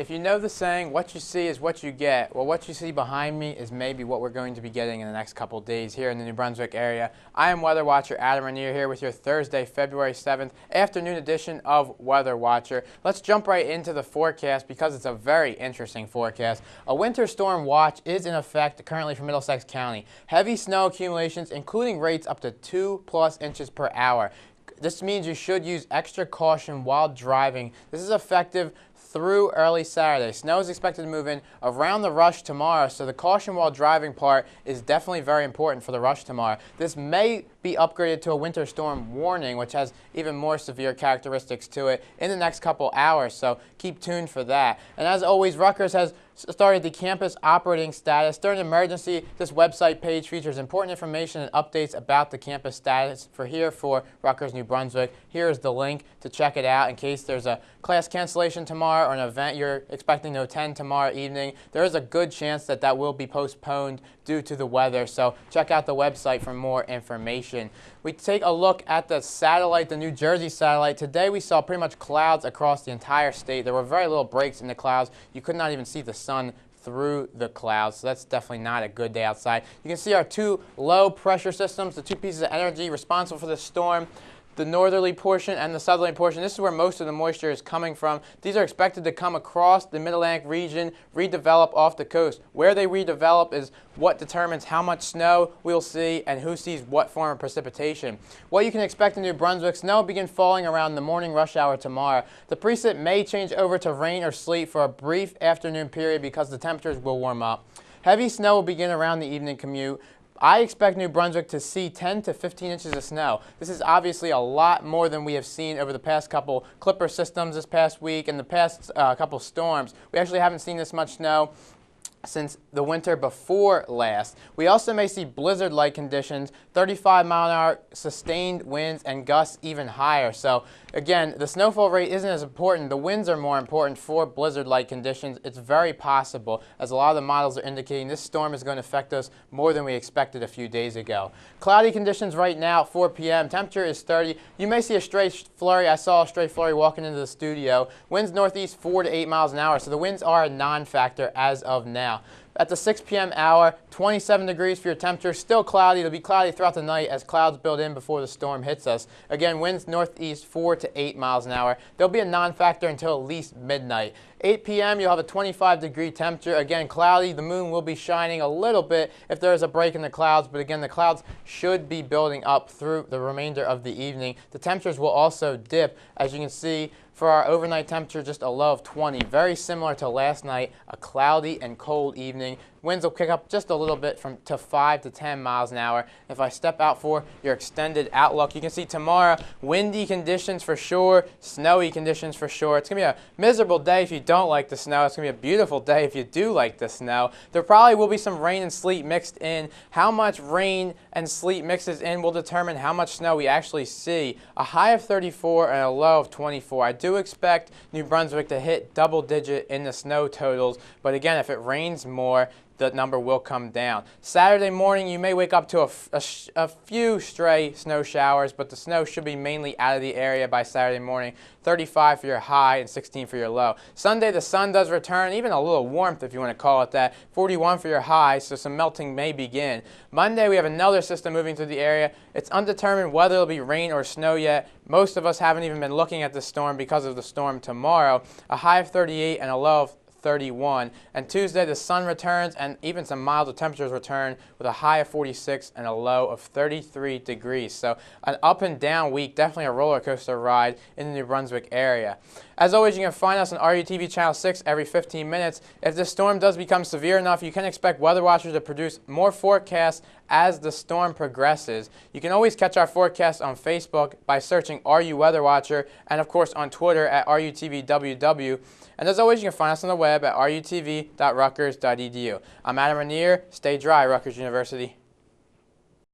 If you know the saying, what you see is what you get, well, what you see behind me is maybe what we're going to be getting in the next couple days here in the New Brunswick area. I am Weather Watcher Adam Rainier here with your Thursday, February 7th afternoon edition of Weather Watcher. Let's jump right into the forecast because it's a very interesting forecast. A winter storm watch is in effect currently for Middlesex County. Heavy snow accumulations, including rates up to 2+ inches per hour. This means you should use extra caution while driving. This is effective through early Saturday. Snow is expected to move in around the rush tomorrow, so the caution while driving part is definitely very important for the rush tomorrow. This may be upgraded to a winter storm warning, which has even more severe characteristics to it in the next couple hours, so keep tuned for that. And as always, Rutgers has started the campus operating status. During an emergency, this website page features important information and updates about the campus status for Rutgers, New Brunswick. Here is the link to check it out in case there's a class cancellation tomorrow or an event you're expecting to attend tomorrow evening. There is a good chance that that will be postponed due to the weather, so check out the website for more information. We take a look at the satellite, the New Jersey satellite. Today we saw pretty much clouds across the entire state. There were very little breaks in the clouds. You could not even see the sun through the clouds, so that's definitely not a good day outside. You can see our two low pressure systems, the two pieces of energy responsible for the storm. The northerly portion and the southerly portion, this is where most of the moisture is coming from. These are expected to come across the Mid-Atlantic region, redevelop off the coast. Where they redevelop is what determines how much snow we'll see and who sees what form of precipitation. What you can expect in New Brunswick, snow will begin falling around the morning rush hour tomorrow. The precip may change over to rain or sleet for a brief afternoon period because the temperatures will warm up. Heavy snow will begin around the evening commute. I expect New Brunswick to see 10 to 15 inches of snow. This is obviously a lot more than we have seen over the past couple clipper systems this past week and the past couple storms. We actually haven't seen this much snow since the winter before last. We also may see blizzard-like conditions, 35-mile-an-hour sustained winds and gusts even higher. So again, the snowfall rate isn't as important. The winds are more important for blizzard-like conditions. It's very possible, as a lot of the models are indicating, this storm is going to affect us more than we expected a few days ago. Cloudy conditions right now at 4 p.m. Temperature is 30. You may see a stray flurry. I saw a stray flurry walking into the studio. Winds northeast 4 to 8 miles an hour. So the winds are a non-factor as of now. At the 6 p.m. hour, 27 degrees for your temperature. Still cloudy. It'll be cloudy throughout the night as clouds build in before the storm hits us. Again, winds northeast 4 to 8 miles an hour. There'll be a non-factor until at least midnight. 8 p.m. you'll have a 25-degree temperature. Again, cloudy. The moon will be shining a little bit if there is a break in the clouds, but again, the clouds should be building up through the remainder of the evening. The temperatures will also dip, as you can see. For our overnight temperature, just a low of 20. Very similar to last night, a cloudy and cold evening. Winds will kick up just a little bit to 5 to 10 miles an hour. If I step out for your extended outlook, you can see tomorrow, windy conditions for sure, snowy conditions for sure. It's going to be a miserable day if you don't like the snow. It's going to be a beautiful day if you do like the snow. There probably will be some rain and sleet mixed in. How much rain and sleet mixes in will determine how much snow we actually see. A high of 34 and a low of 24. I do expect New Brunswick to hit double digit in the snow totals, but again, if it rains more, the number will come down. Saturday morning, you may wake up to a few stray snow showers, but the snow should be mainly out of the area by Saturday morning. 35 for your high and 16 for your low. Sunday, the sun does return, even a little warmth if you want to call it that. 41 for your high, so some melting may begin. Monday, we have another system moving through the area. It's undetermined whether it'll be rain or snow yet. Most of us haven't even been looking at this storm because of the storm tomorrow. A high of 38 and a low of 31. And Tuesday, the sun returns and even some milder temperatures return with a high of 46 and a low of 33 degrees. So an up and down week, definitely a roller coaster ride in the New Brunswick area. As always, you can find us on RUTV Channel 6 every 15 minutes. If this storm does become severe enough, you can expect weather watchers to produce more forecasts as the storm progresses. You can always catch our forecast on Facebook by searching RU Weather Watcher and of course on Twitter at RUTVWW. And as always, you can find us on the web at rutv.rutgers.edu. I'm Adam Rainier. Stay dry, Rutgers University.